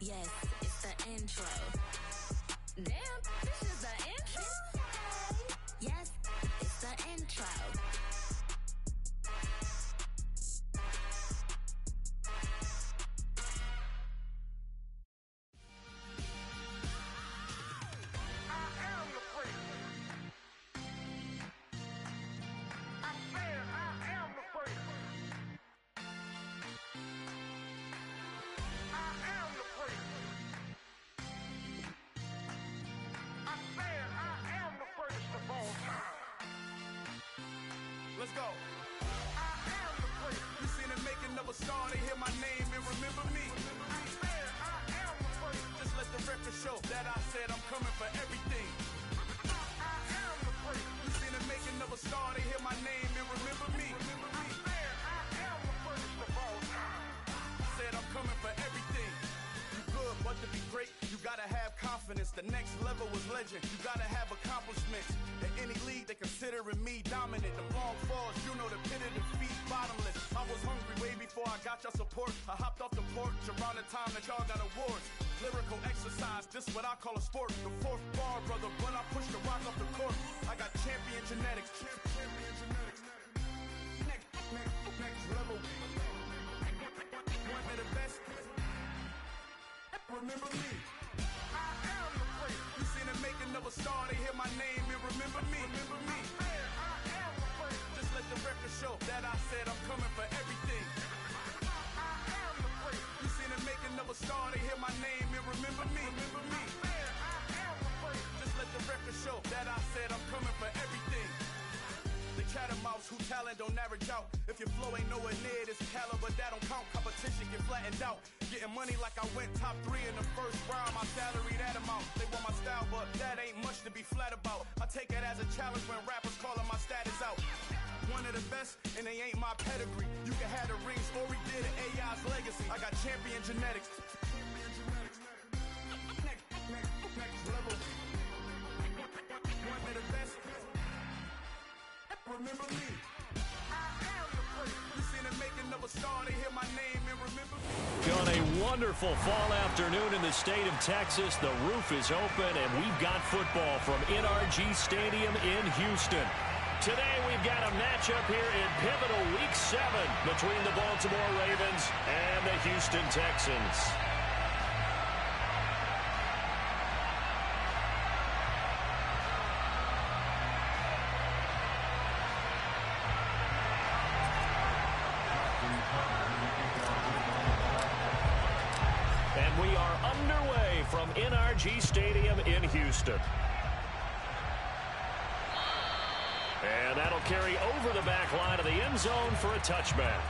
Yes, it's the intro. Damn, this is the intro? Yes, it's the intro. Let's go. I am the first. You seen the making of a star, they hear my name and remember me. I am the first. Just let the record show that I said I'm coming for everything. I am the first. You seen the making of a star, they hear my name and remember me. I am the first of all time. Said I'm coming for everything. You good, but to be great, you gotta have confidence. The next level was legend. You gotta have accomplishments. In any league, they considering me dominant. The long falls, you know the pit of defeat, bottomless. I was hungry way before I got your support. I hopped off the porch around the time that y'all got awards. Lyrical exercise, this what I call a sport. The fourth bar, brother, when I push the rock off the court. I got champion genetics. Champion genetics. Next level. One of the best. Remember me. I am the first. You seen the making of a star, they hear my name and remember me. Remember me. I am the first. Just let the record show that I said I'm coming for everything. I am the first. You seen the making of a star, they hear my name and remember me. Remember me. I am the first. Just let the record show that I said I'm coming for everything. The catamounts who talent don't average out. If your flow ain't nowhere near this caliber, that don't count. Competition get flattened out. Getting money like I went top 3 in the first round. My salary that amount. They want my style, but that ain't much to be flat about. I take it as a challenge when rappers calling my status out. One of the best, and they ain't my pedigree. You can have the rings, or we did it, AI's legacy. I got champion genetics. Next level. One of the best. Remember me. I am the first. You seen the making of a star, they hear my name and remember me. On a wonderful fall afternoon in the state of Texas, the roof is open and we've got football from NRG Stadium in Houston. Today we've got a matchup here in pivotal Week 7 between the Baltimore Ravens and the Houston Texans. And we are underway from NRG Stadium in Houston. And that'll carry over the back line of the end zone for a touchback.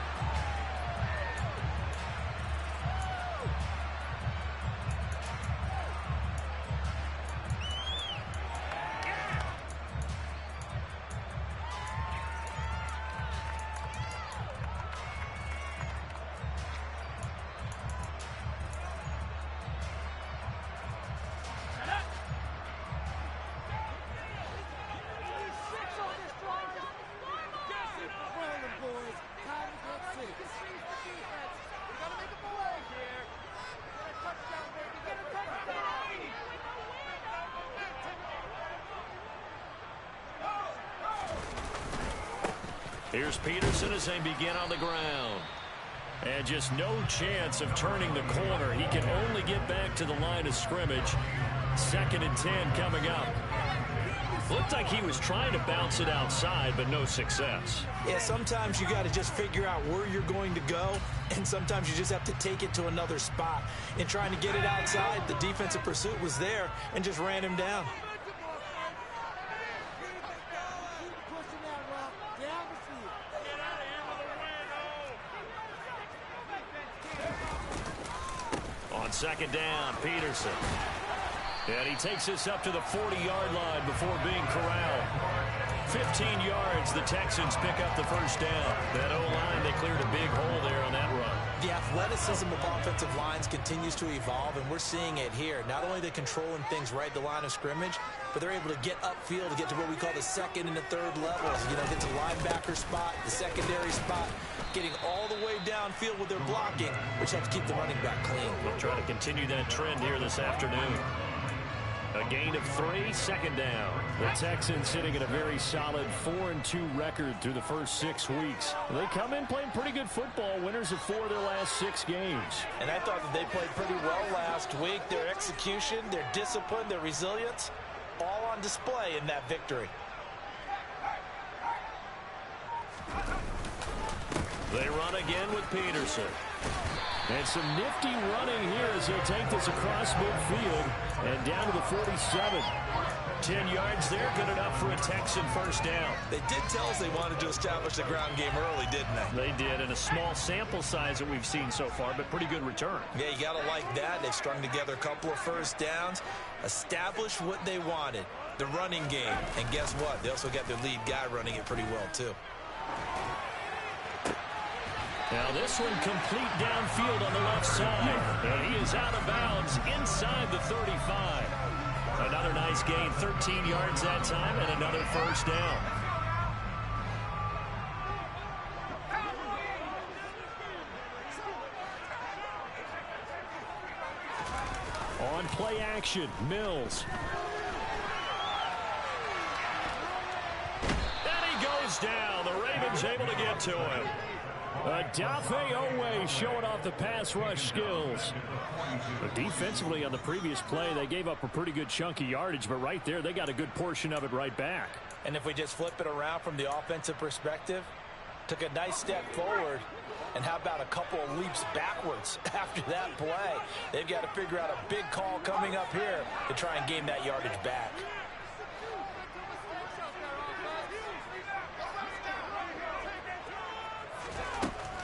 Here's Peterson as they begin on the ground. And just no chance of turning the corner. He can only get back to the line of scrimmage. 2nd and 10 coming up. Looked like he was trying to bounce it outside, but no success. Yeah, sometimes you got to just figure out where you're going to go, and sometimes you just have to take it to another spot. In trying to get it outside, the defensive pursuit was there and just ran him down. On 2nd down, Peterson. And he takes this up to the 40-yard line before being corralled. 15 yards. The Texans pick up the first down. That O-line, they cleared a big hole there on that run. The athleticism of offensive lines continues to evolve, and we're seeing it here. Not only are they controlling things right at the line of scrimmage, but they're able to get upfield to get to what we call the second and the third levels. You know, get to the linebacker spot, the secondary spot, getting all the way downfield with their blocking, which helps keep the running back clean. They'll try to continue that trend here this afternoon. A gain of 3, second down. The Texans sitting at a very solid 4-2 record through the first 6 weeks. They come in playing pretty good football, winners of 4 of their last 6 games. And I thought that they played pretty well last week. Their execution, their discipline, their resilience, all on display in that victory. They run again with Peterson. And some nifty running here as they take this across midfield and down to the 47. 10 yards there, good enough for a Texan first down. They did tell us they wanted to establish the ground game early, didn't they? They did, in a small sample size that we've seen so far, but pretty good return. Yeah, you got to like that. They strung together a couple of first downs, established what they wanted, the running game. And guess what? They also got their lead guy running it pretty well, too. Now this one complete downfield on the left side. And he is out of bounds inside the 35. Another nice gain, 13 yards that time, and another first down. On play action, Mills. And he goes down. The Ravens able to get to him. Odafe Oweh showing off the pass rush skills. But defensively on the previous play, they gave up a pretty good chunk of yardage, but right there, they got a good portion of it right back. And if we just flip it around from the offensive perspective, took a nice step forward, and how about a couple of leaps backwards after that play? They've got to figure out a big call coming up here to try and gain that yardage back.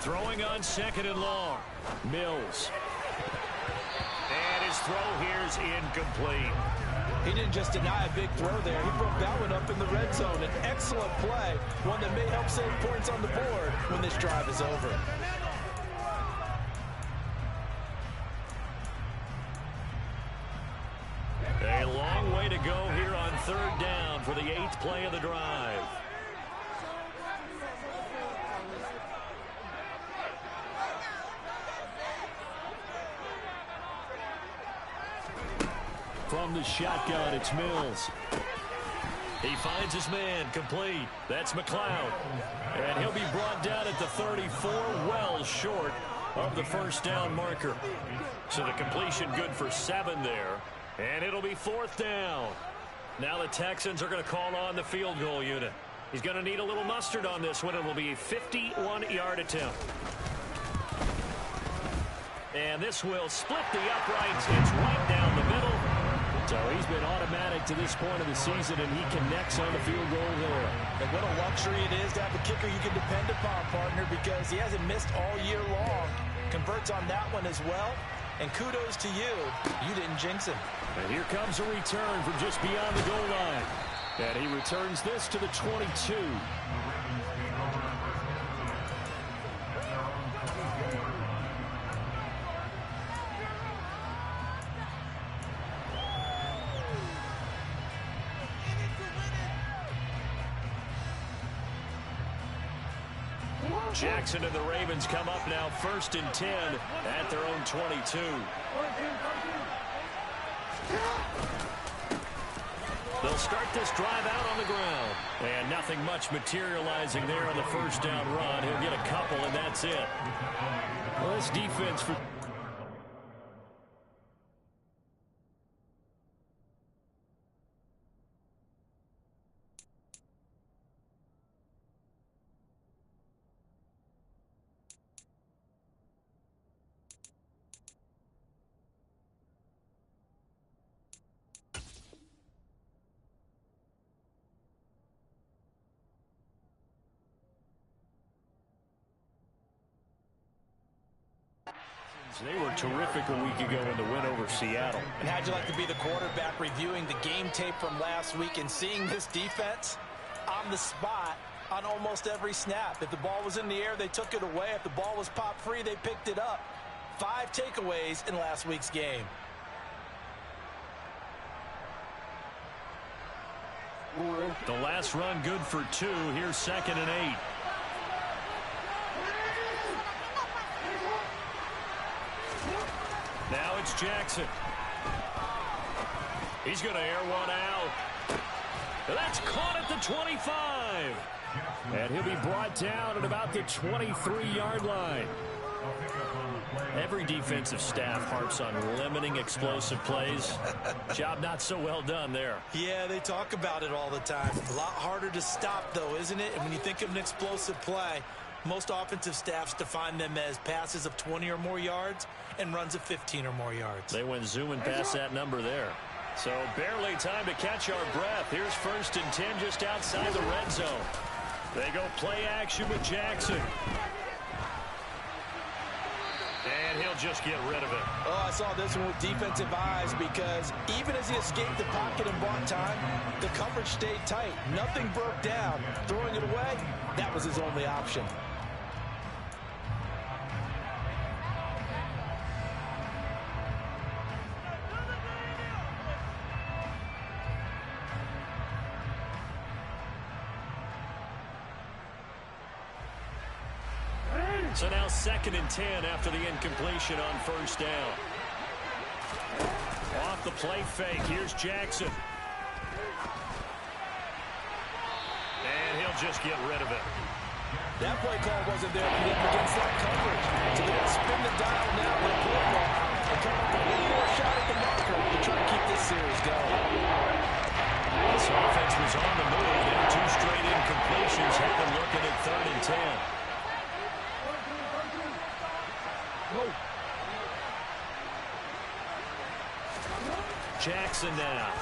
Throwing on second and long. Mills. And his throw here is incomplete. He didn't just deny a big throw there. He broke that one up in the red zone. An excellent play, one that may help save points on the board when this drive is over. A long way to go here on third down for the 8th play of the drive. From the shotgun, it's Mills. He finds his man, complete. That's McLeod. And he'll be brought down at the 34, well short of the first down marker. So the completion good for 7 there. And it'll be 4th down. Now the Texans are going to call on the field goal unit. He's going to need a little mustard on this one. It will be a 51-yard attempt. And this will split the uprights. It's right down the middle. So he's been automatic to this point of the season, and he connects on the field goal there. And what a luxury it is to have a kicker you can depend upon, partner, because he hasn't missed all year long. Converts on that one as well. And kudos to you. You didn't jinx him. And here comes a return from just beyond the goal line. And he returns this to the 22. Jackson and the Ravens come up now 1st and 10 at their own 22. They'll start this drive out on the ground. And nothing much materializing there on the first down run. He'll get a couple, and that's it. Well, this defense for... They were terrific a week ago in the win over Seattle. And how'd you like to be the quarterback reviewing the game tape from last week and seeing this defense? on the spot on almost every snap. If the ball was in the air, they took it away. If the ball was popped free, they picked it up. 5 takeaways in last week's game. The last run good for 2. Here's 2nd and 8. Now it's Jackson. He's going to air one out. That's caught at the 25. And he'll be brought down at about the 23-yard line. Every defensive staff harps on limiting explosive plays. Job not so well done there. Yeah, they talk about it all the time. A lot harder to stop, though, isn't it? And when you think of an explosive play, most offensive staffs define them as passes of 20 or more yards and runs of 15 or more yards. They went zooming past that number there. So barely time to catch our breath. Here's 1st and 10 just outside the red zone. They go play action with Jackson. And he'll just get rid of it. Oh, I saw this one with defensive eyes because even as he escaped the pocket and bought time, the coverage stayed tight. Nothing broke down. Throwing it away, that was his only option. So now 2nd and 10 after the incompletion on 1st down. Off the play fake. Here's Jackson. And he'll just get rid of it. That play call wasn't there for them against that coverage. So they're going to spin the dial now with a play call and come up with one more shot at the marker to try to keep this series going. This offense was on the move. Then 2 straight incompletions have been looking at 3rd and 10. Jackson now.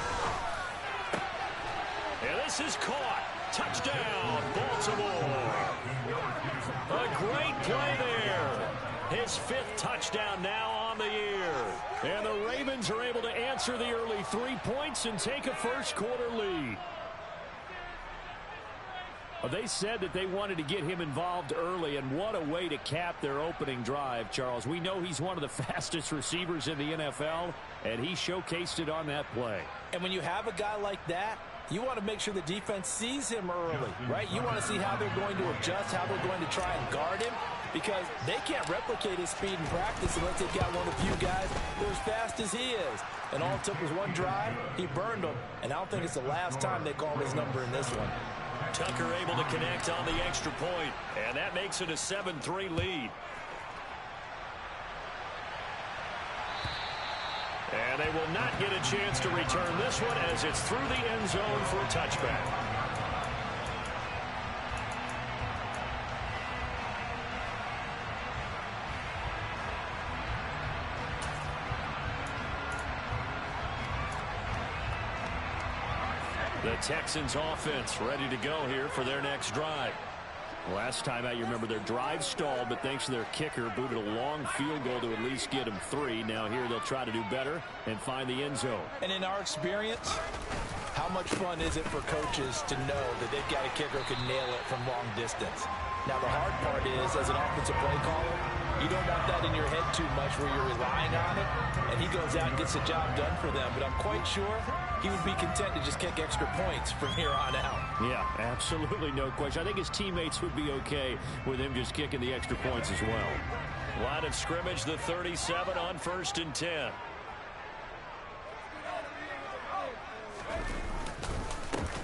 And this is caught. Touchdown, Baltimore. A great play there. His 5th touchdown now on the year. And the Ravens are able to answer the early 3 points and take a first-quarter lead. They said that they wanted to get him involved early, and what a way to cap their opening drive, Charles. We know he's one of the fastest receivers in the NFL, and he showcased it on that play. And when you have a guy like that, you want to make sure the defense sees him early, right? You want to see how they're going to adjust, how they're going to try and guard him, because they can't replicate his speed in practice unless they've got one of the few guys who are as fast as he is. And all it took was one drive. He burned them, and I don't think it's the last time they call his number in this one. Tucker able to connect on the extra point, and that makes it a 7-3 lead. And they will not get a chance to return this one as it's through the end zone for a touchback. The Texans offense ready to go here for their next drive. Last time out, you remember their drive stalled, but thanks to their kicker, booted a long field goal to at least get them 3. Now here they'll try to do better and find the end zone. And in our experience, how much fun is it for coaches to know that they've got a kicker who can nail it from long distance? Now the hard part is, as an offensive play caller, you don't want that in your head too much where you're relying on it, and he goes out and gets the job done for them. But I'm quite sure he would be content to just kick extra points from here on out. Yeah, absolutely no question. I think his teammates would be okay with him just kicking the extra points as well. Line of scrimmage, the 37 on 1st and 10.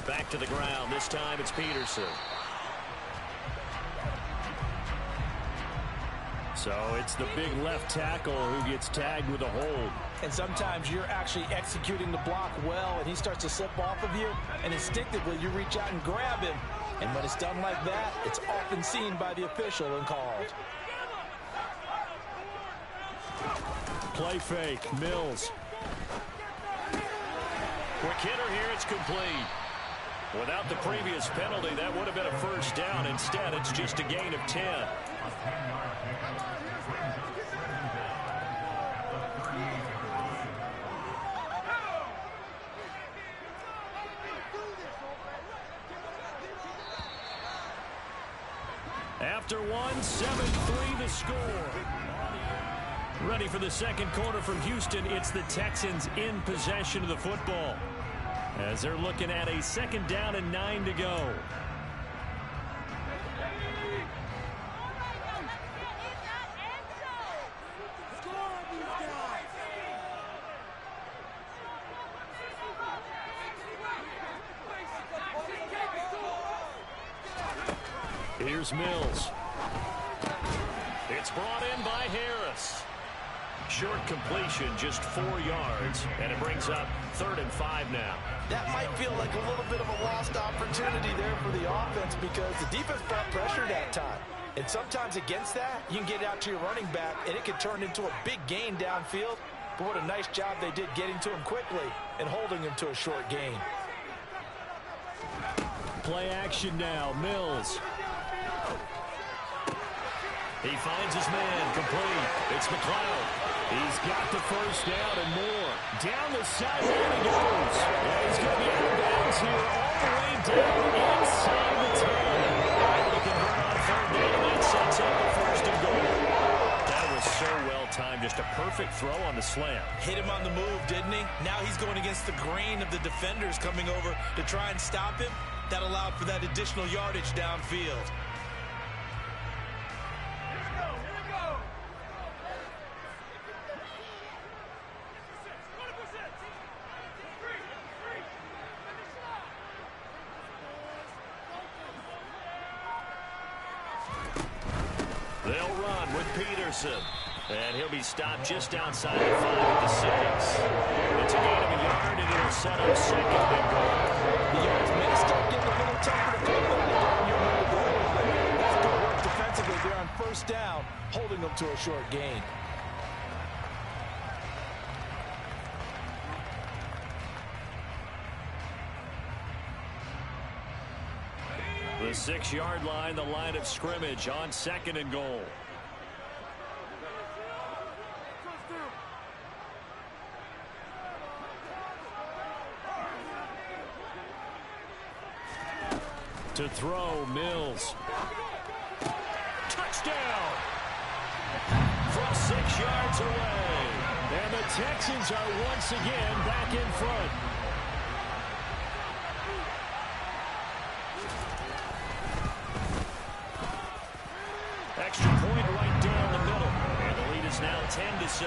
Back to the ground. This time it's Peterson. So it's the big left tackle who gets tagged with a hold. And sometimes you're actually executing the block well, and he starts to slip off of you, and instinctively you reach out and grab him. And when it's done like that, it's often seen by the official and called. Play fake, Mills. Quick hitter here, it's complete. Without the previous penalty, that would have been a first down. Instead, it's just a gain of 10. after one. 7-3 the score. Ready for the second quarter from Houston. It's the Texans in possession of the football, as they're looking at a 2nd down and 9 to go. Here's Mills. It's brought in by Harris. Short completion, just 4 yards, and it brings up 3rd and 5 now. That might feel like a little bit of a lost opportunity there for the offense because the defense brought pressure that time. And sometimes against that, you can get it out to your running back, and it can turn into a big gain downfield. But what a nice job they did getting to him quickly and holding him to a short gain. Play action now, Mills. He finds his man, complete. It's McLeod. He's got the 1st down and more. Down the sideline he goes. And he's going to be out of bounds here all the way down inside the 10. Able to convert on 3rd down, and that sets up the 1st and goal. That was so well timed. Just a perfect throw on the slant. Hit him on the move, didn't he? Now he's going against the grain of the defenders coming over to try and stop him. That allowed for that additional yardage downfield. They'll run with Peterson. And he'll be stopped just outside the 5 at the 6. It's a gain of a yard, and it'll set up 2nd and goal. The yards may start getting a little tougher to come by during your move. That's good work defensively there on 1st down, holding them to a short gain. The 6-yard line, the line of scrimmage on 2nd and goal. To throw, Mills. Touchdown! From 6 yards away. And the Texans are once again back in front. Extra point right down the middle. And the lead is now 10-7.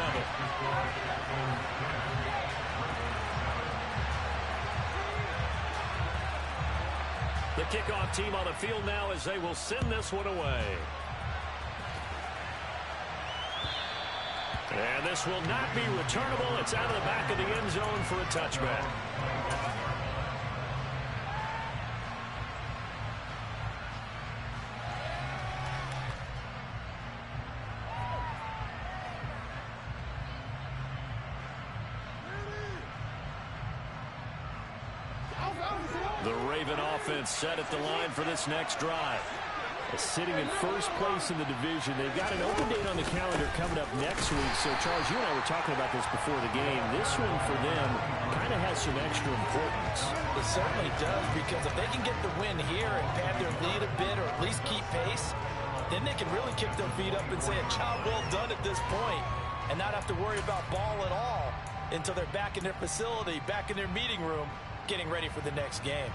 The kickoff team on the field now as they will send this one away. And this will not be returnable. It's out of the back of the end zone for a touchback. The Raven offense set at the line for this next drive. Sitting in 1st place in the division. They've got an open date on the calendar coming up next week. So, Charles, you and I were talking about this before the game. This one for them kind of has some extra importance. It certainly does, because if they can get the win here and pad their lead a bit or at least keep pace, then they can really kick their feet up and say a job well done at this point and not have to worry about ball at all until they're back in their facility, back in their meeting room, getting ready for the next game.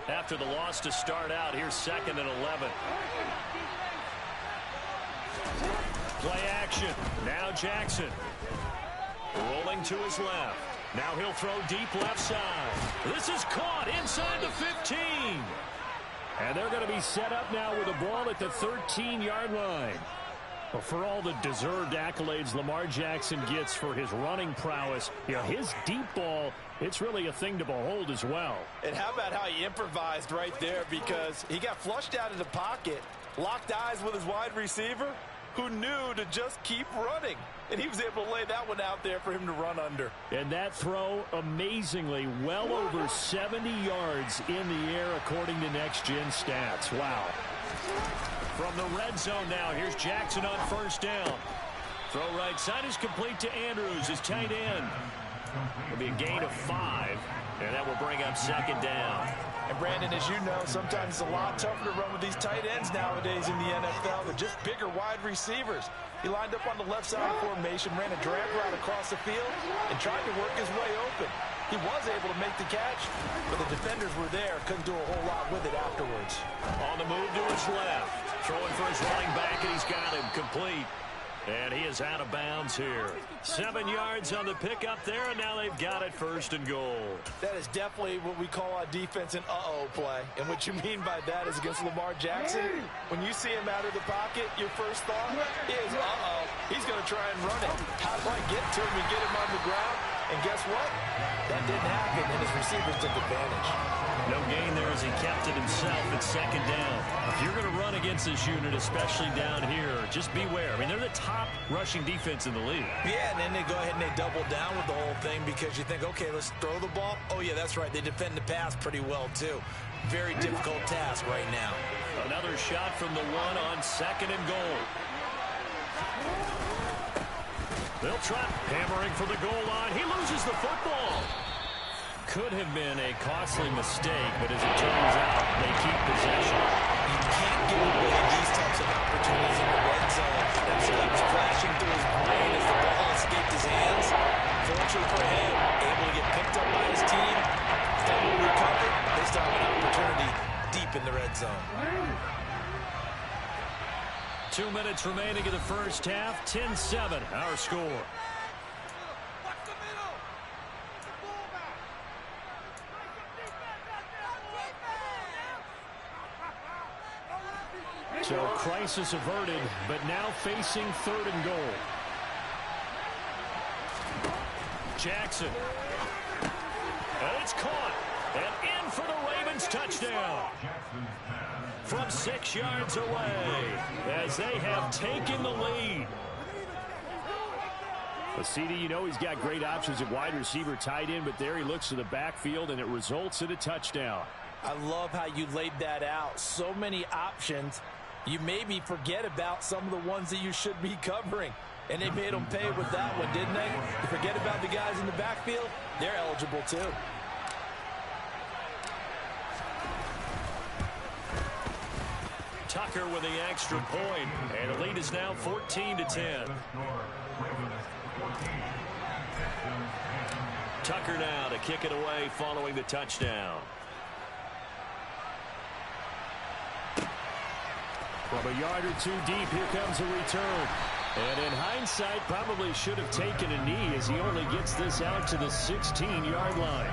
After the loss to start out, here's 2nd and 11. Play action. Now Jackson. Rolling to his left. Now he'll throw deep left side. This is caught inside the 15. And they're going to be set up now with a ball at the 13-yard line. Well, for all the deserved accolades Lamar Jackson gets for his running prowess, you know, his deep ball, it's really a thing to behold as well. And how about how he improvised right there, because he got flushed out of the pocket, locked eyes with his wide receiver, who knew to just keep running. And he was able to lay that one out there for him to run under. And that throw, amazingly, well over 70 yards in the air, according to Next Gen Stats. Wow. From the red zone now, here's Jackson on first down. Throw right side is complete to Andrews, his tight end. It'll be a gain of 5, and that will bring up second down. And Brandon, as you know, sometimes it's a lot tougher to run with these tight ends nowadays in the NFL. They're just bigger wide receivers. He lined up on the left side of formation, ran a drag route across the field, and tried to work his way open. He was able to make the catch, but the defenders were there, couldn't do a whole lot with it afterwards. On the move to his left. Throwing for his running back, and he's got him complete. And he is out of bounds here. 7 yards on the pickup there, and now they've got it first and goal. That is definitely what we call on defense an uh-oh play. And what you mean by that is against Lamar Jackson, when you see him out of the pocket, your first thought is, uh-oh, he's going to try and run it. How do I get to him and get him on the ground? And guess what? That didn't happen, and his receivers took advantage. No gain there as he kept it himself at second down. If you're going to run against this unit, especially down here, just beware. I mean, they're the top rushing defense in the league. Yeah, and then they go ahead and they double down with the whole thing because you think, okay, let's throw the ball. Oh, yeah, that's right. They defend the pass pretty well, too. Very difficult task right now. Another shot from the one on second and goal. They'll try hammering for the goal line. He loses the football. Could have been a costly mistake, but as it turns out, they keep possession. You can't give away these types of opportunities in the red zone. That was flashing through his brain as the ball escaped his hands. Fortunately for him, able to get picked up by his team, fumble recovered. They still have an opportunity deep in the red zone. 2 minutes remaining in the first half. 10-7, our score. So crisis averted, but now facing third and goal. Jackson. And it's caught. And in for the Ravens touchdown. From 6 yards away as they have taken the lead. Well, CD, you know he's got great options at wide receiver, tight end, but there he looks to the backfield, and it results in a touchdown. I love how you laid that out. So many options. You maybe forget about some of the ones that you should be covering. And they made them pay with that one, didn't they? You forget about the guys in the backfield, they're eligible too. Tucker with the extra point, and the lead is now 14-10. Tucker now to kick it away following the touchdown. From a yard or two deep, here comes a return. And in hindsight, probably should have taken a knee as he only gets this out to the 16-yard line.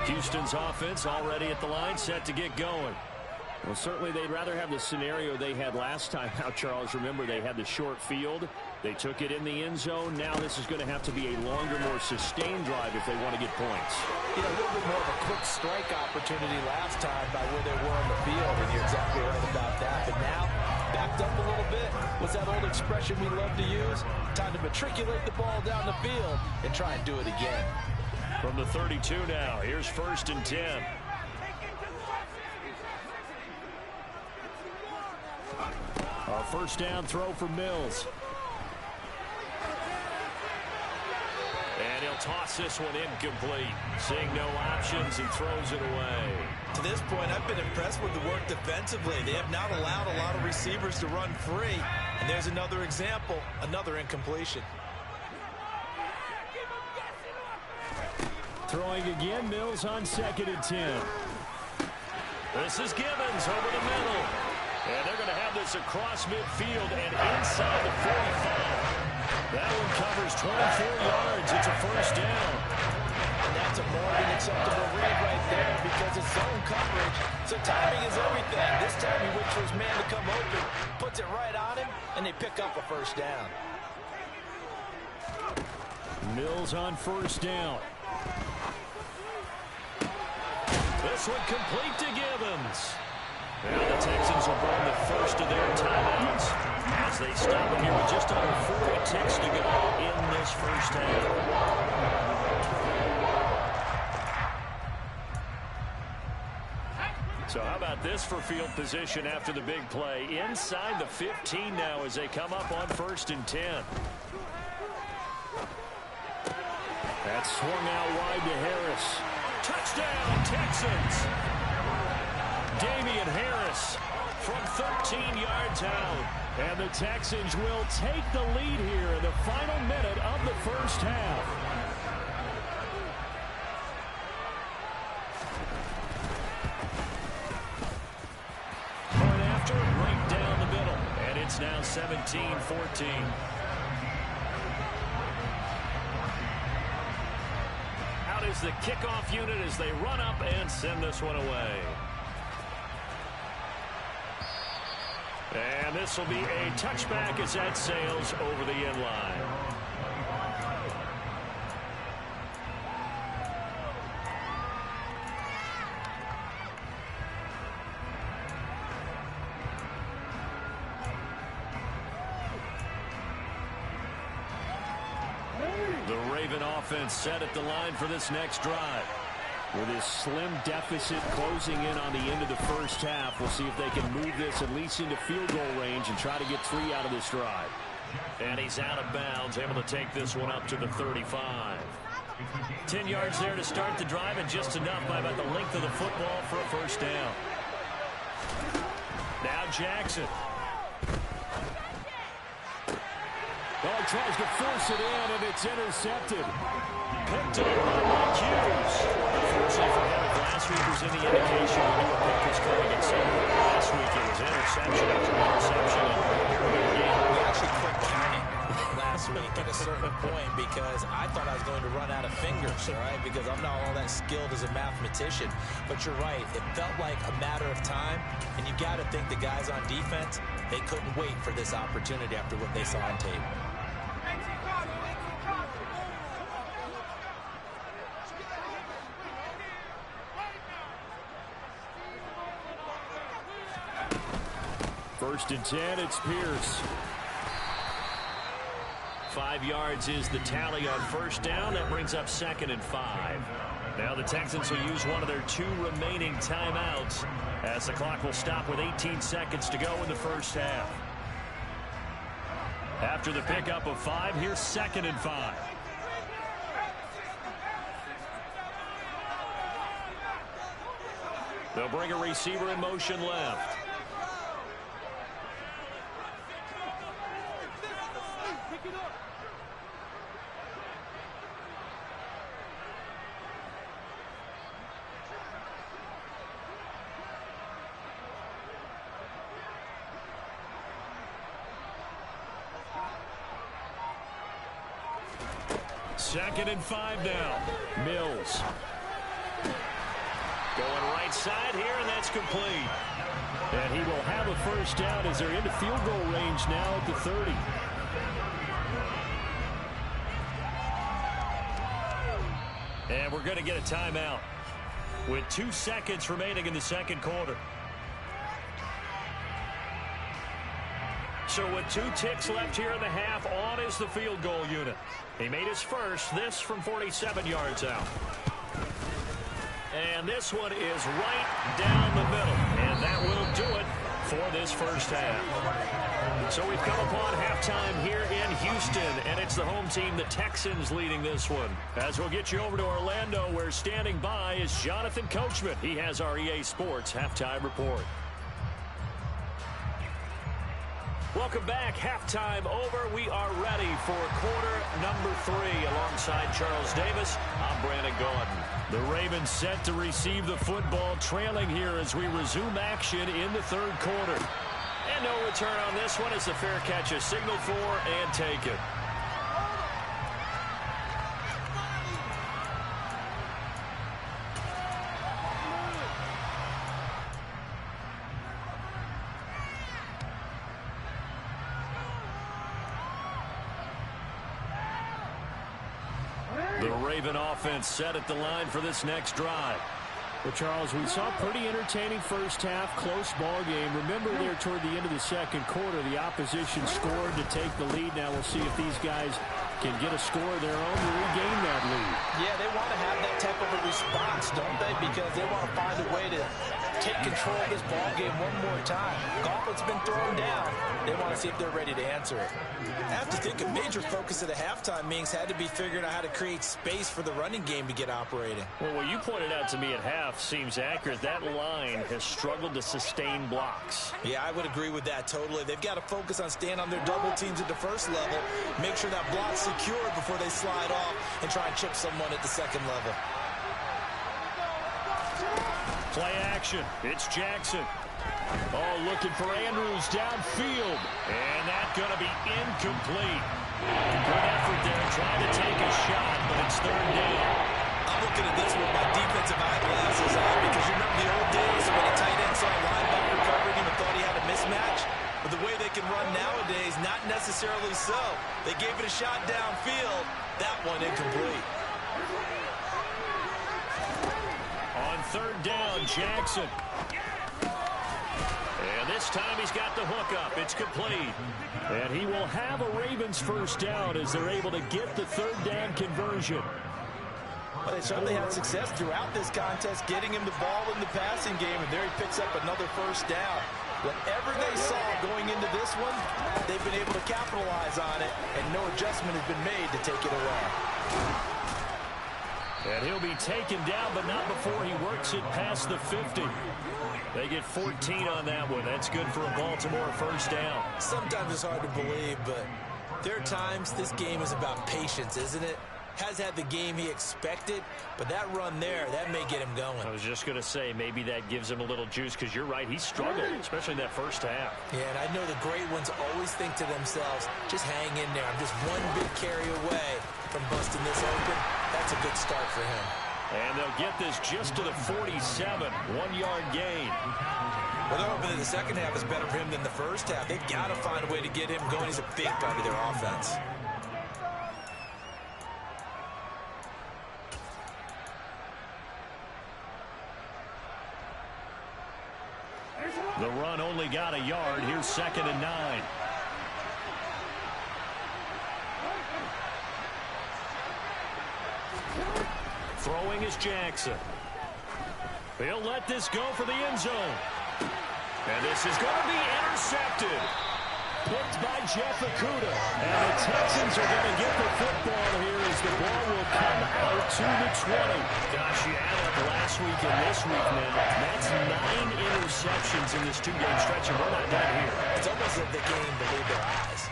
Houston's offense already at the line, set to get going. Well, certainly they'd rather have the scenario they had last time out, Charles. Remember, they had the short field. They took it in the end zone. Now this is going to have to be a longer, more sustained drive if they want to get points. A little bit more of a quick strike opportunity last time by where they were on the field, and you're exactly right about that. But now, backed up a little bit. What's that old expression we love to use? Time to matriculate the ball down the field and try and do it again. From the 32 now, here's 1st and 10. A first down throw for Mills. And he'll toss this one incomplete. Seeing no options, he throws it away. To this point, I've been impressed with the work defensively. They have not allowed a lot of receivers to run free. And there's another example, another incompletion. Throwing again, Mills on 2nd and 10. This is Gibbons over the middle. And they're going to have this across midfield and inside the 45. That one covers 24 yards. It's a first down. And that's a more than acceptable read right there because it's zone coverage. So timing is everything. This time he waits for his man to come open, puts it right on him, and they pick up a first down. Mills on first down. This one complete to Gibbons. And the Texans will burn the first of their timeouts as they stop them here with just under 40 ticks to go in this first half. So how about this for field position after the big play? Inside the 15 now as they come up on 1st and 10. That's swung out wide to Harris. Touchdown, Texans! Damian Harris from 13 yards out. And the Texans will take the lead here in the final minute of the first half. Right down the middle, and it's now 17-14. Out is the kickoff unit as they run up and send this one away. And this will be a touchback as that sails over the end line. Offense set at the line for this next drive. With his slim deficit closing in on the end of the first half, we'll see if they can move this at least into field goal range and try to get 3 out of this drive. And he's out of bounds, able to take this one up to the 35. 10 yards there to start the drive, and just enough by about the length of the football for a first down. Now Jackson. Oh, he tries to force it in, and it's intercepted. Picked up by Mike Hughes. Unfortunately for him, if last week was any indication, we knew a pick was coming at some point. Last week it was interception after interception. We actually quit counting last week at a certain point because I thought I was going to run out of fingers, all right, because I'm not all that skilled as a mathematician. But you're right. It felt like a matter of time, and you got to think the guys on defense, they couldn't wait for this opportunity after what they saw on tape. First and 10, it's Pierce. 5 yards is the tally on first down. That brings up 2nd and 5. Now the Texans will use one of their 2 remaining timeouts as the clock will stop with 18 seconds to go in the first half. After the pickup of 5, here's 2nd and 5. They'll bring a receiver in motion left. Second and 5 now. Mills. Going right side here, and that's complete. And he will have a first down as they're into field goal range now at the 30. And we're going to get a timeout with 2 seconds remaining in the second quarter. So with 2 ticks left here in the half, on is the field goal unit. He made his first, this from 47 yards out. And this one is right down the middle. And that will do it for this first half. So we've come upon halftime here in Houston, and it's the home team, the Texans, leading this one. As we'll get you over to Orlando, where standing by is Jonathan Coachman. He has our EA Sports halftime report. Welcome back. Halftime over. We are ready for quarter number 3. Alongside Charles Davis, I'm Brandon Gaudin. The Ravens set to receive the football, trailing here as we resume action in the third quarter. And no return on this one as the fair catch is signaled for and taken. The Raven offense set at the line for this next drive. Well, Charles, we saw a pretty entertaining first half, close ball game. Remember there toward the end of the second quarter, the opposition scored to take the lead. Now we'll see if these guys can get a score of their own to regain that lead. Yeah, they want to have that type of a response, don't they? Because they want to find a way to take control of this ball game one more time. Gauntlet's been thrown down. They want to see if they're ready to answer it. I have to think a major focus at the halftime meetings had to be figuring out how to create space for the running game to get operating. Well, what you pointed out to me at half seems accurate. That line has struggled to sustain blocks. Yeah, I would agree with that totally. They've got to focus on staying on their double teams at the first level, make sure that block's secured before they slide off and try and chip someone at the second level. Play action. It's Jackson. Oh, looking for Andrews downfield. And that's going to be incomplete. Good effort there trying to take a shot, but it's third down. I'm looking at this with my defensive eyeglasses on because you remember the old days when a tight end saw a linebacker covering him and thought he had a mismatch? But the way they can run nowadays, not necessarily so. They gave it a shot downfield. That one incomplete. On third down, Jackson. And this time he's got the hook up. It's complete. And he will have a Ravens first down as they're able to get the third down conversion. Well, they certainly had success throughout this contest, getting him the ball in the passing game, and there he picks up another first down. Whatever they saw going into this one, they've been able to capitalize on it, and no adjustment has been made to take it away. And he'll be taken down, but not before he works it past the 50. They get 14 on that one. That's good for a Baltimore first down. Sometimes it's hard to believe, but there are times this game is about patience, isn't it? Has had the game he expected, but that run there, that may get him going. I was just going to say, maybe that gives him a little juice, because you're right, he struggled, especially in that first half. Yeah, and I know the great ones always think to themselves, just hang in there. I'm just one big carry away from busting this open. That's a good start for him. And they'll get this just to the 47, 1-yard gain. Well, they're hoping that the second half is better for him than the first half. They've got to find a way to get him going. He's a big part of their offense. The run only got a yard. Here's 2nd and 9. Throwing is Jackson. He'll let this go for the end zone. And this is going to be intercepted. Picked by Jeff Okudah. And the Texans are going to get the football here as the ball will come out to the 20. Gosh, you add up last week and this week now. That's 9 interceptions in this 2-game stretch, and we're not done here. It's almost like the game believed their eyes.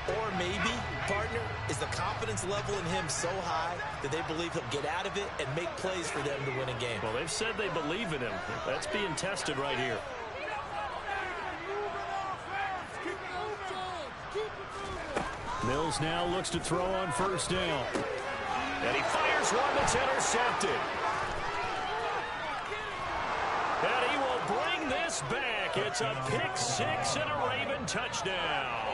Or maybe, partner, is the confidence level in him so high that they believe he'll get out of it and make plays for them to win a game. Well, they've said they believe in him. That's being tested right here. Mills now looks to throw on first down. And he fires one that's intercepted. And he will bring this back. It's a pick six and a Raven touchdown.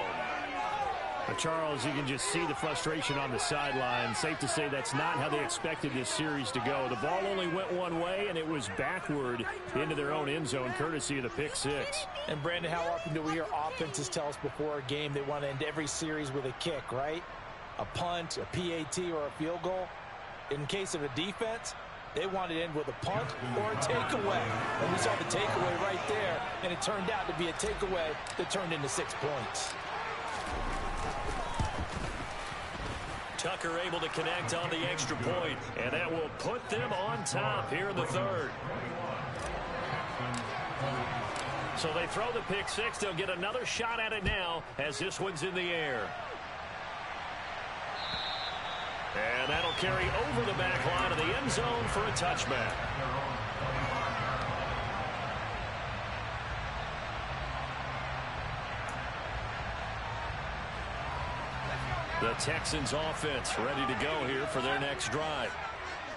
But Charles, you can just see the frustration on the sideline. Safe to say that's not how they expected this series to go. The ball only went one way, and it was backward into their own end zone, courtesy of the pick six. And, Brandon, how often do we hear offenses tell us before a game they want to end every series with a kick, right? A punt, a PAT, or a field goal. In case of a defense, they want to end with a punt or a takeaway. And we saw the takeaway right there, and it turned out to be a takeaway that turned into 6 points. Tucker able to connect on the extra point, and that will put them on top here in the third. So they throw the pick six. They'll get another shot at it now as this one's in the air. And that'll carry over the back line of the end zone for a touchback. The Texans offense ready to go here for their next drive.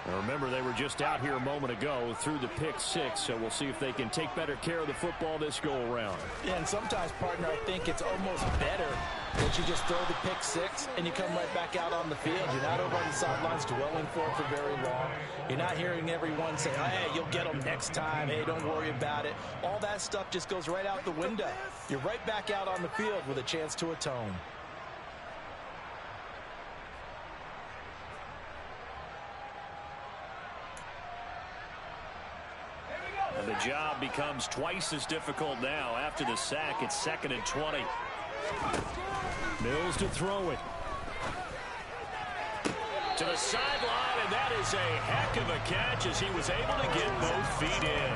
Now remember, they were just out here a moment ago through the pick six, so we'll see if they can take better care of the football this go-around. Yeah, and sometimes, partner, I think it's almost better that you just throw the pick six and you come right back out on the field. You're not over on the sidelines dwelling for it for very long. You're not hearing everyone say, hey, you'll get them next time. Hey, don't worry about it. All that stuff just goes right out the window. You're right back out on the field with a chance to atone. And the job becomes twice as difficult now. After the sack, it's 2nd and 20. Mills to throw it. To the sideline, and that is a heck of a catch as he was able to get both feet in.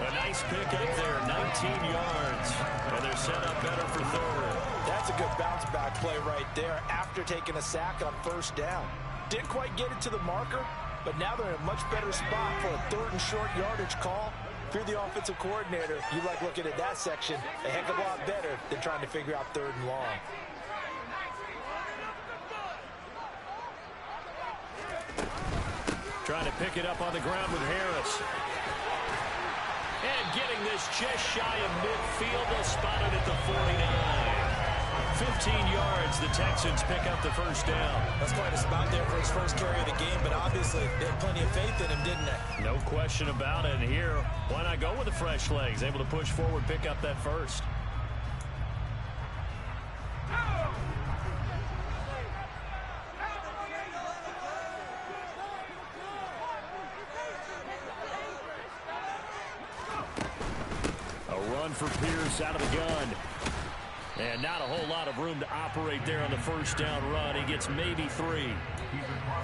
A nice pick up there, 19 yards. And they're set up better for third. That's a good bounce-back play right there after taking a sack on first down. Didn't quite get it to the marker, but now they're in a much better spot for a 3rd and short yardage call. If you're the offensive coordinator, you like looking at that section a heck of a lot better than trying to figure out 3rd and long. Trying to pick it up on the ground with Harris. And getting this just shy of midfield. They'll spot it at the 49. 15 yards, the Texans pick up the first down. That's quite a spot there for his first carry of the game, but obviously they had plenty of faith in him, didn't they? No question about it. And here, why not go with the fresh legs? Able to push forward, pick up that first. A run for Pierce out of the gun. And not a whole lot of room to operate there on the first down run. He gets maybe 3.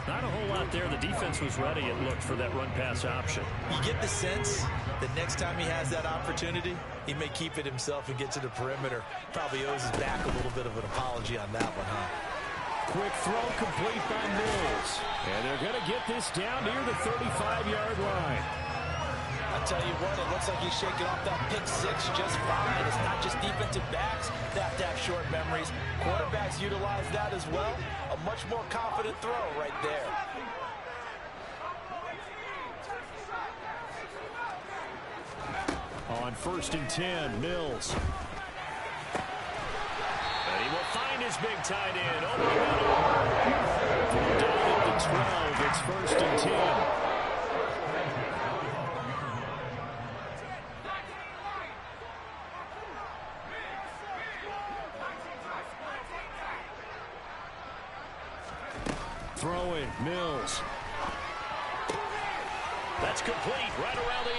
Not a whole lot there. The defense was ready, it looked, for that run-pass option. You get the sense that next time he has that opportunity, he may keep it himself and get to the perimeter. Probably owes his back a little bit of an apology on that one, huh? Quick throw complete by Mills. And they're going to get this down near the 35-yard line. I tell you what, it looks like he's shaking off that pick six just fine. It's not just defensive backs that have to have short memories. Quarterbacks utilize that as well. A much more confident throw right there. On 1st and 10, Mills. And he will find his big tight end over the middle. Down at the 12, it's 1st and 10. Throwing, Mills. That's complete, right around the 8.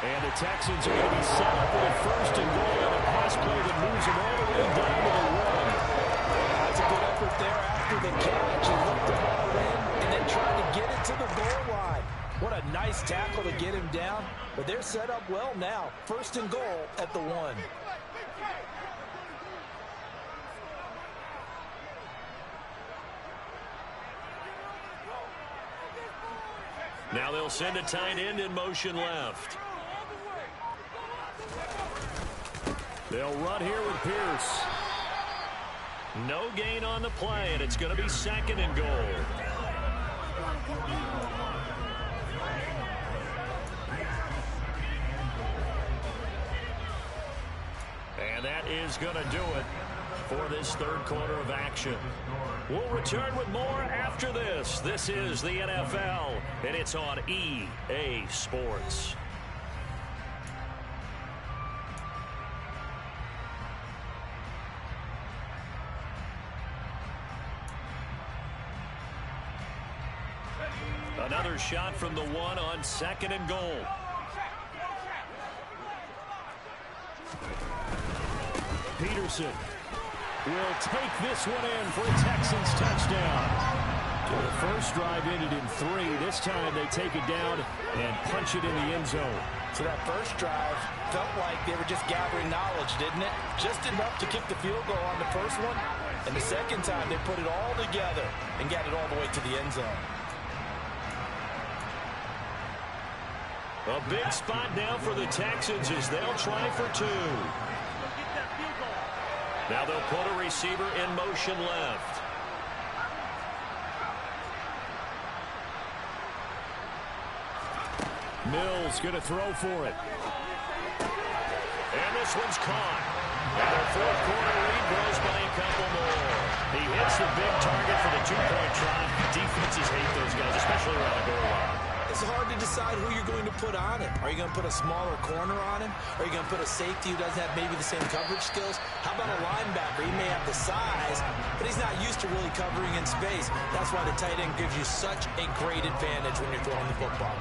And the Texans are going to be set up with a 1st and goal on a pass play that moves them all the way down to the 1. That's a good effort there after the catch. He looked the ball in and then tried to get it to the goal line. What a nice tackle to get him down. But they're set up well now. 1st and goal at the 1. Now they'll send a tight end in motion left. They'll run here with Pierce. No gain on the play, and it's going to be 2nd and goal. And that is going to do it for this 3rd quarter of action. We'll return with more after this. This is the NFL, and it's on EA Sports. Another shot from the 1 on 2nd and goal. Peterson will take this one in for a Texans touchdown. The first drive ended in 3. This time they take it down and punch it in the end zone. So that first drive felt like they were just gathering knowledge, didn't it? Just enough to kick the field goal on the first one. And the second time they put it all together and got it all the way to the end zone. A big spot now for the Texans as they'll try for 2. Now they'll put a receiver in motion left. Mills going to throw for it. And this one's caught. And their fourth quarter lead grows by a couple more. He hits the big target for the two-point try. Defenses hate those guys, especially around the goal line. It's hard to decide who you're going to put on him. Are you going to put a smaller corner on him? Are you going to put a safety who doesn't have maybe the same coverage skills? How about a linebacker? He may have the size, but he's not used to really covering in space. That's why the tight end gives you such a great advantage when you're throwing the football.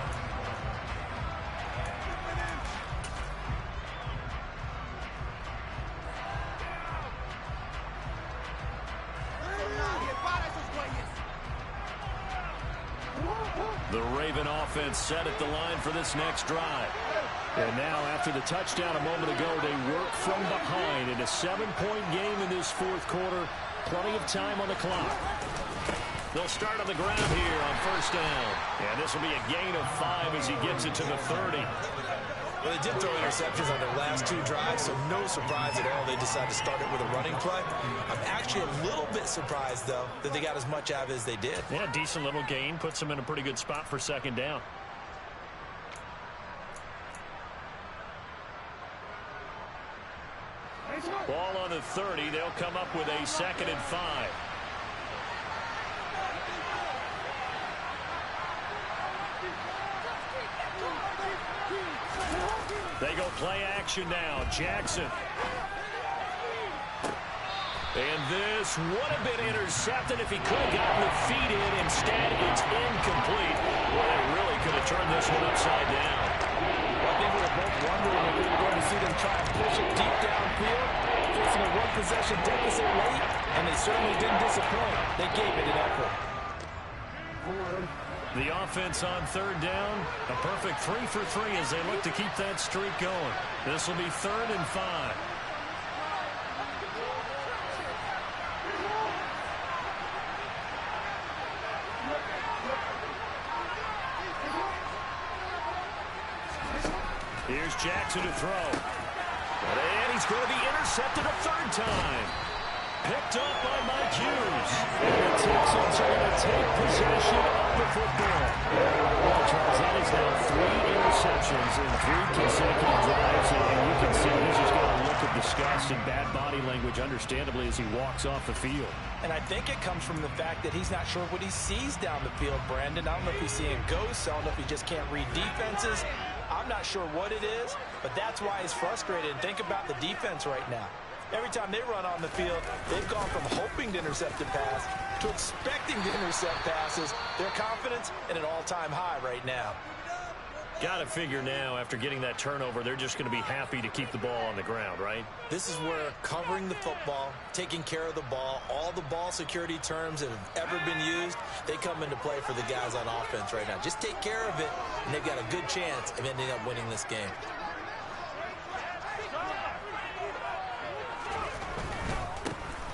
The Raven offense set at the line for this next drive. And now, after the touchdown a moment ago, they work from behind in a 7-point game in this fourth quarter. Plenty of time on the clock. They'll start on the ground here on first down. And this will be a gain of 5 as he gets it to the 30. Well, they did throw interceptions on their last 2 drives, so no surprise at all they decided to start it with a running play. I'm actually a little bit surprised, though, that they got as much out of it as they did. Yeah, decent little gain. Puts them in a pretty good spot for second down. Ball on the 30. They'll come up with a 2nd and 5. They go play action now. Jackson. And this would have been intercepted if he could have gotten the feet in. Instead, it's incomplete. Well, they really could have turned this one upside down. I think we were both wondering if we were going to see them try and push it deep downfield, facing a one-possession deficit late, and they certainly didn't disappoint. They gave it an effort. The offense on third down, a perfect 3 for 3 as they look to keep that streak going. This will be 3rd and 5. Here's Jackson to throw. And he's going to be intercepted a 3rd time. Picked up by Mike Hughes. And the Texans are going to take possession of the football. Well, Charles, that is now 3 interceptions in 3 consecutive drives. And you can see he's just got a look of disgust and bad body language, understandably, as he walks off the field. And I think it comes from the fact that he's not sure what he sees down the field, Brandon. I don't know if he's seeing ghosts. I don't know if he just can't read defenses. I'm not sure what it is, but that's why he's frustrated. And think about the defense right now. Every time they run on the field, they've gone from hoping to intercept a pass to expecting to intercept passes. Their confidence at an all-time high right now. Got to figure now, after getting that turnover, they're just going to be happy to keep the ball on the ground, right? This is where covering the football, taking care of the ball, all the ball security terms that have ever been used, they come into play for the guys on offense right now. Just take care of it, and they've got a good chance of ending up winning this game.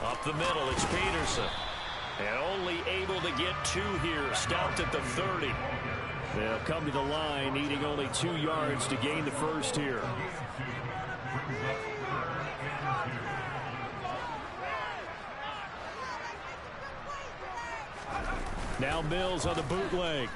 Up the middle, it's Peterson. And only able to get 2 here, stopped at the 30. They'll come to the line, needing only 2 yards to gain the first here. Now Mills on the bootleg.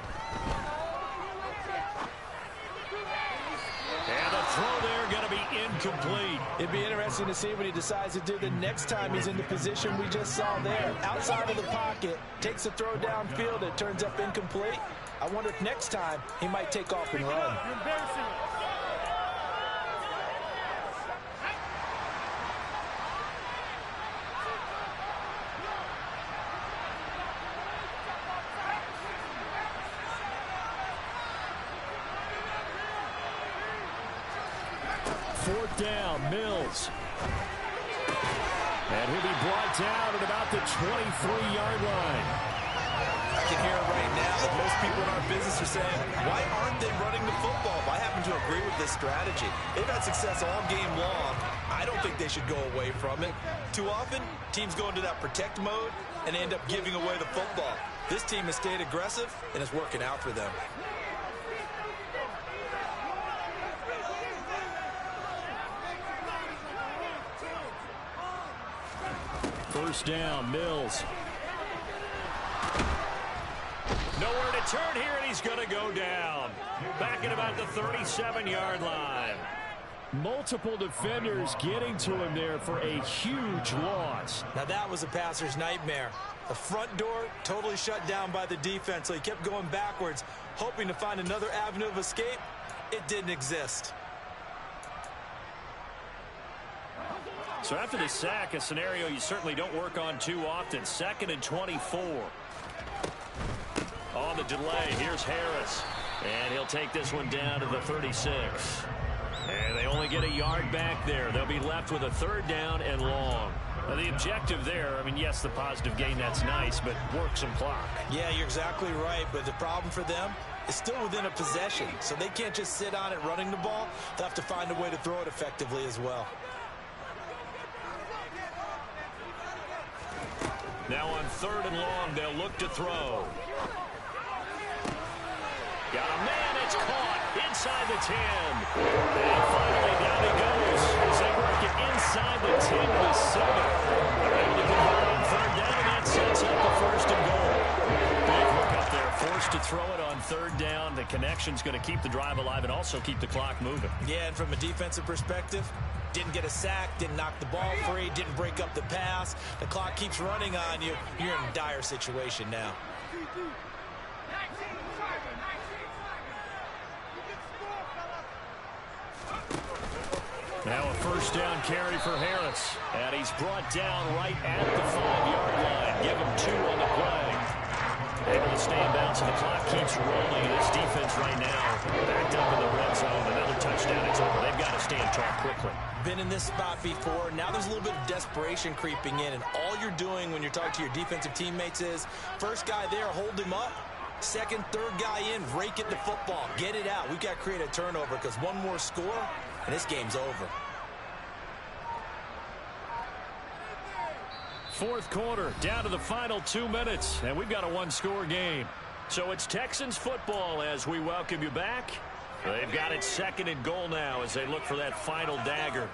And the throw there going to be incomplete. It'd be interesting to see what he decides to do the next time he's in the position we just saw there. Outside of the pocket, takes a throw downfield, it turns up incomplete. I wonder if next time he might take off and run. You're embarrassing us. Fourth down, Mills. And he'll be brought down at about the 23-yard line. I can hear it right now that most people in our business are saying, why aren't they running the football? I happen to agree with this strategy. They've had success all game long. I don't think they should go away from it. Too often, teams go into that protect mode and end up giving away the football. This team has stayed aggressive, and it's working out for them. First down, Mills. No Nowhere to turn here, and he's going to go down. Back at about the 37-yard line. Multiple defenders getting to him there for a huge loss. Now that was a passer's nightmare. The front door totally shut down by the defense, so he kept going backwards, hoping to find another avenue of escape. It didn't exist. So after the sack, a scenario you certainly don't work on too often. 2nd and 24. On the delay, here's Harris. And he'll take this one down to the 36. And they only get a yard back there. They'll be left with a 3rd down and long. Now the objective there, I mean, yes, the positive gain, that's nice, but work some clock. Yeah, you're exactly right, but the problem for them is still within a possession. So they can't just sit on it running the ball. They'll have to find a way to throw it effectively as well. Now on 3rd and long, they'll look to throw. Got a man, it's caught inside the 10. And finally down he goes as they work it inside the 10 to the 7. They're able to convert on 3rd down, and that sets up the 1st and goal. Big hook up there, forced to throw it on 3rd down. The connection's going to keep the drive alive and also keep the clock moving. Yeah, and from a defensive perspective, didn't get a sack, didn't knock the ball free, didn't break up the pass. The clock keeps running on you. You're in a dire situation now. Now a 1st down carry for Harris. And he's brought down right at the 5-yard line. Give him 2 on the play. Able to stay in bounds, and the clock keeps rolling. This defense right now backed up in the red zone. Another touchdown, it's over. They've got to stand tall quickly. Been in this spot before. Now there's a little bit of desperation creeping in, and all you're doing when you're talking to your defensive teammates is, first guy there, hold him up. 2nd, 3rd guy in, rake at the football. Get it out. We've got to create a turnover because one more score, and this game's over. 4th quarter, down to the final 2 minutes, and we've got a 1-score game. So it's Texans football as we welcome you back. They've got it 2nd and goal now as they look for that final dagger.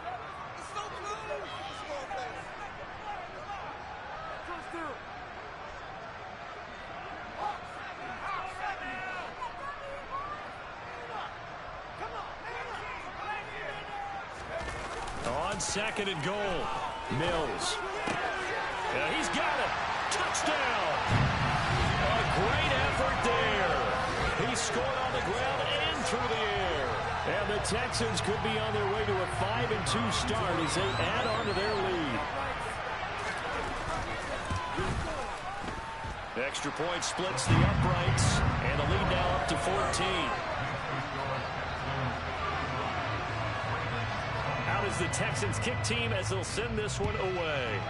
On 2nd and goal, Mills. Yeah, he's got it. Touchdown. A great effort there. He scored on the ground and through the air. And the Texans could be on their way to a 5-2 start as they add on to their lead. The extra point splits the uprights, and the lead now up to 14. Out is the Texans kick team as they'll send this one away.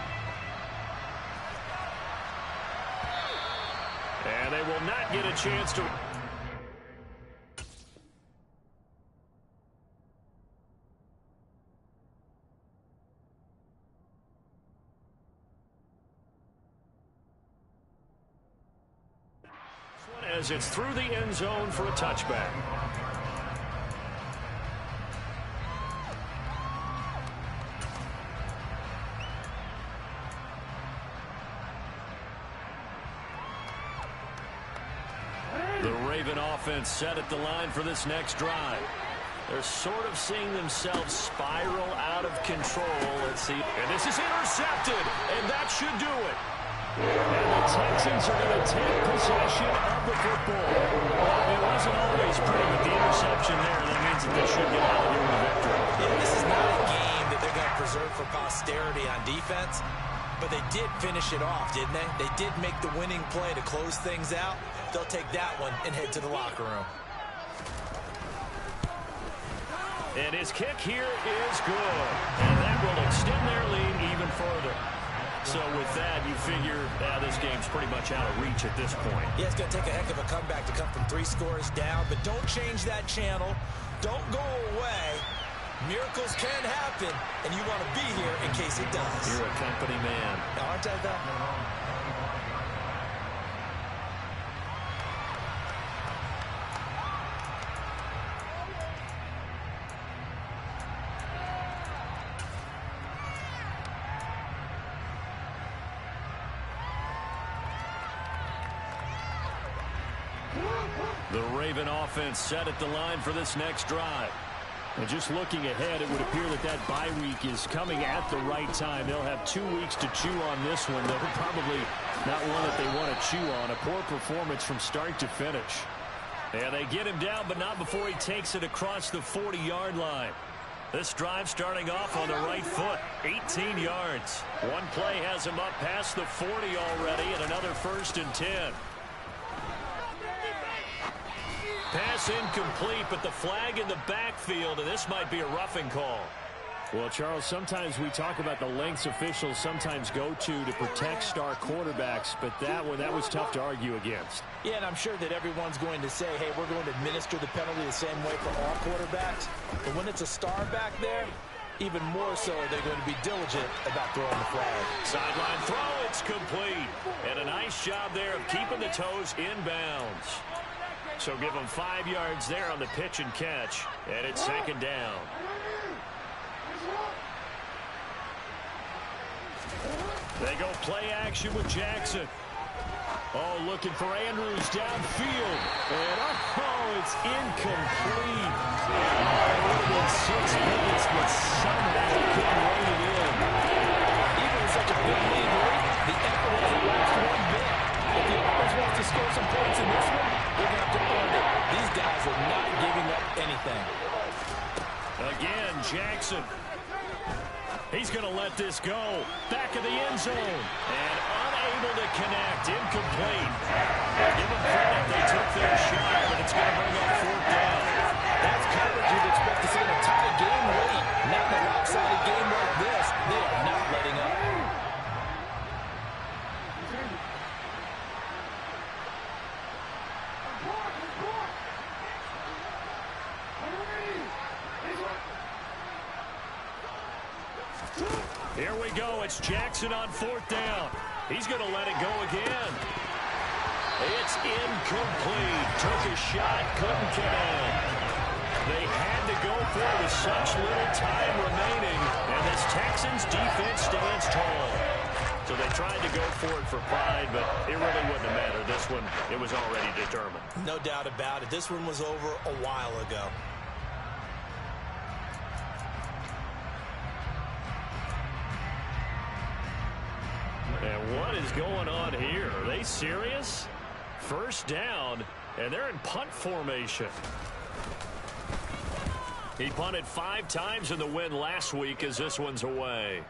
And they will not get a chance to... as it's through the end zone for a touchback. The Raven offense set at the line for this next drive. They're sort of seeing themselves spiral out of control. Let's see. And this is intercepted, and that should do it. And the Texans are going to take possession of the football. Well, it wasn't always pretty with the interception there. That means that they should get out of here with a victory. Yeah, this is not a game that they're going to preserve for posterity on defense. But they did finish it off, didn't they? They did make the winning play to close things out. They'll take that one and head to the locker room. And his kick here is good. And that will extend their lead even further. So with that, you figure this game's pretty much out of reach at this point. Yeah, it's going to take a heck of a comeback to come from 3 scores down. But don't change that channel. Don't go away. Miracles can happen, and you want to be here in case it does. You're a company man. Aren't I, though? Raven offense set at the line for this next drive. And just looking ahead, it would appear that bye week is coming at the right time. They'll have 2 weeks to chew on this one. They're probably not one that they want to chew on. A poor performance from start to finish. Yeah, they get him down, but not before he takes it across the 40-yard line. This drive starting off on the right foot, 18 yards. One play has him up past the 40 already, and another 1st and 10. Pass incomplete, but the flag in the backfield, and this might be a roughing call. Well, Charles, sometimes we talk about the lengths officials sometimes go to protect star quarterbacks, but that was tough to argue against. Yeah, and I'm sure that everyone's going to say, hey, we're going to administer the penalty the same way for all quarterbacks. But when it's a star back there, even more so are they going to be diligent about throwing the flag. Sideline throw, it's complete. And a nice job there of keeping the toes inbounds. So give them 5 yards there on the pitch and catch, and it's 2nd down. They go play action with Jackson. Oh, looking for Andrews downfield. And it's incomplete. It would have been 6 minutes, but somehow he couldn't rein it in. Even with such a big lead late, the effort hasn't lost one bit. If the offense wants to score some points in this one, they're going to have to earn it. These guys are not giving up anything. Again, Jackson. He's going to let this go. Back of the end zone. And unable to connect. Incomplete. Give them credit. They took their shot, but it's going to bring up 4th down. That's coverage you'd expect to see in a tight game late. Not in a lopsided game like this. They are not letting up. Here we go. It's Jackson on 4th down. He's going to let it go again. It's incomplete. Took a shot, couldn't connect. They had to go for it with such little time remaining, and this Texans defense stands tall. So they tried to go for it for pride, but it really wouldn't have mattered. This one, it was already determined. No doubt about it. This one was over a while ago. And what is going on here? Are they serious? 1st down, and they're in punt formation. He punted 5 times in the win last week as this one's away.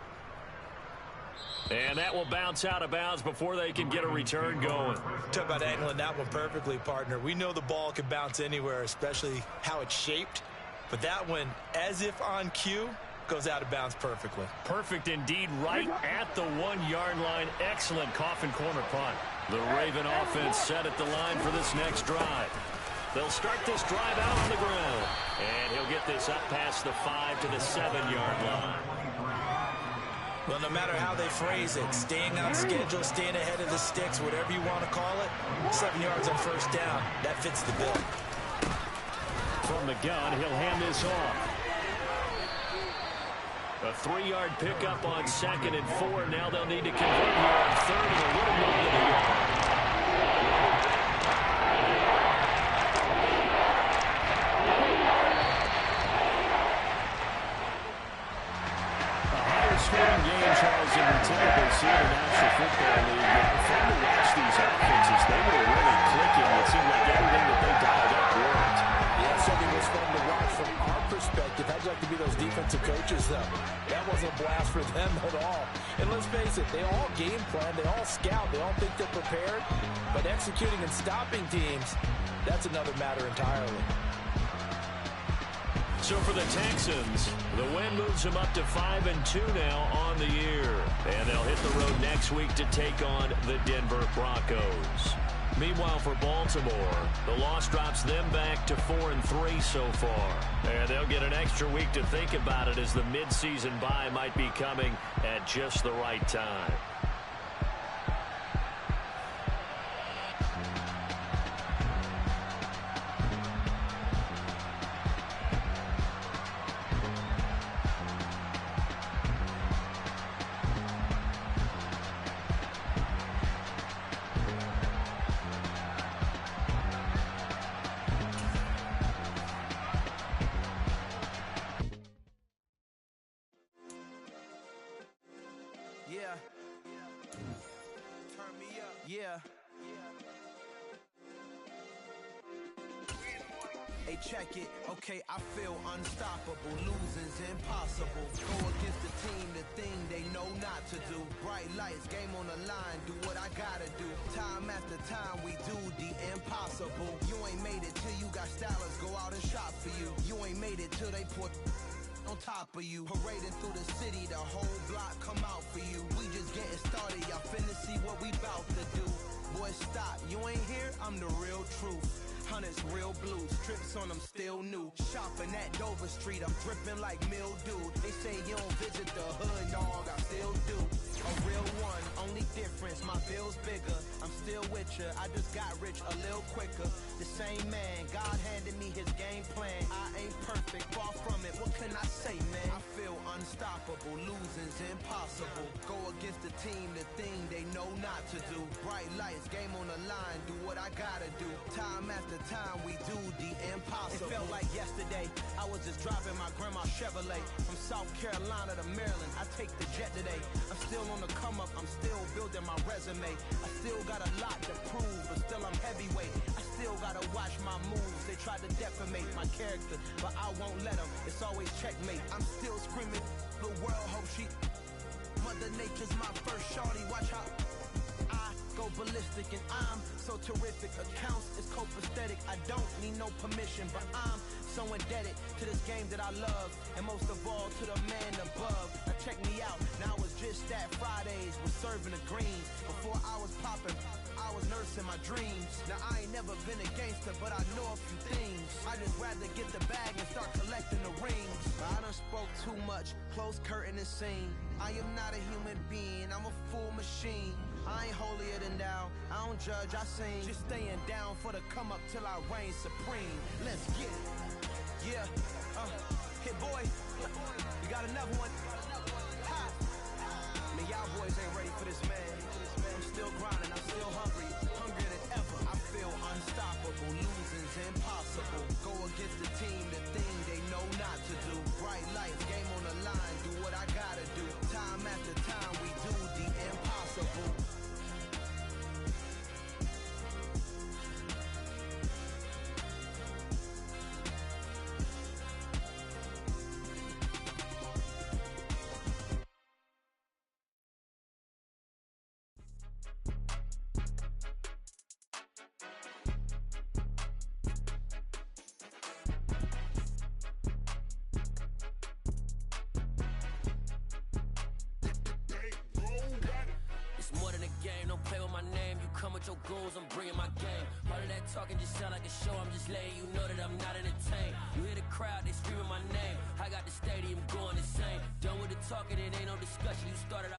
And that will bounce out of bounds before they can get a return going. Talk about angling that one perfectly, partner. We know the ball can bounce anywhere, especially how it's shaped. But that one, as if on cue, goes out of bounds perfectly. Perfect indeed, right at the 1-yard line. Excellent coffin corner punt. The Raven offense set at the line for this next drive. They'll start this drive out on the ground. And he'll get this up past the 5 to the 7-yard line. Well, no matter how they phrase it, staying on schedule, staying ahead of the sticks, whatever you want to call it, 7 yards on 1st down, that fits the bill. From the gun, he'll hand this off. A 3-yard pickup on 2nd and 4. Now they'll need to convert here on 3rd and a little more than a yard. A higher scoring game, Charles, than we typically see in the National Football League. But fun to watch these offenses. They were really clicking. It seemed like everything that they dialed up worked. Yeah, something was fun to watch from our perspective. How'd you like to be those defensive coaches, though? That wasn't a blast for them at all. And let's face it, they all game plan, they all scout, they all think they're prepared. But executing and stopping teams, that's another matter entirely. So for the Texans, the win moves them up to 5-2 now on the year. And they'll hit the road next week to take on the Denver Broncos. Meanwhile, for Baltimore, the loss drops them back to 4-3 so far. And they'll get an extra week to think about it as the midseason bye might be coming at just the right time. Yeah. Turn me up. Yeah. Hey, check it. Okay, I feel unstoppable. Losing's impossible. Go against the team, the thing they know not to do. Bright lights, game on the line. Do what I gotta do. Time after time, we do the impossible. You ain't made it till you got stylists go out and shop for you. You ain't made it till they put on top of you. Parading through the city, the whole block come out for you. We just getting started, y'all finna see what we bout to do. Boy, stop, you ain't here, I'm the real truth. Hunters, real blues, strips on them still new. Shopping at Dover Street, I'm dripping like mildew. They say you don't visit the hood, dog, I still do. A real one, only difference, my bill's bigger. I'm still with ya, I just got rich a little quicker. The same man, God handed me his game plan. I ain't perfect, far from it, what can I say, man? I feel unstoppable, losing's impossible. Go against the team, the thing they know not to do. Bright lights, game on the line, do what I gotta do. Time after time, we do the impossible. It felt like yesterday, I was just driving my grandma's Chevrolet. From South Carolina to Maryland, I take the jet today. I'm still on the come up, I'm still building my resume. I still got a lot to prove, but still I'm heavyweight. I still gotta watch my moves. They tried to defamate my character, but I won't let them. It's always checkmate. I'm still screaming, the world hope she. Mother Nature's my first shorty, watch how I go ballistic, and I'm so terrific. Accounts is copacetic. I don't need no permission, but I'm so indebted to this game that I love, and most of all to the man above. Now check me out, now I was just at Fridays, was serving the greens. Before I was popping, I was nursing my dreams. Now I ain't never been a gangster, but I know a few things. I just rather get the bag and start collecting the rings. I done spoke too much, close curtain and scene. I am not a human being, I'm a full machine. I ain't holier than thou, I don't judge, I sing. Just staying down for the come up till I reign supreme. Let's get it. Yeah, hit boy, you got another one. Ha! Man, y'all boys ain't ready for this, man. I'm still grinding, I'm still hungry, hungrier than ever. I feel unstoppable, losing's impossible. Go against the team, the thing they know not to do. Bright lights, game on the line, do what I gotta do. Time after time, we do the impossible. Your goals, I'm bringing my game. All of that talking just sound like a show. I'm just letting you know that I'm not entertained. You hear the crowd, they screaming my name. I got the stadium going insane. Done with the talking, it ain't no discussion. You started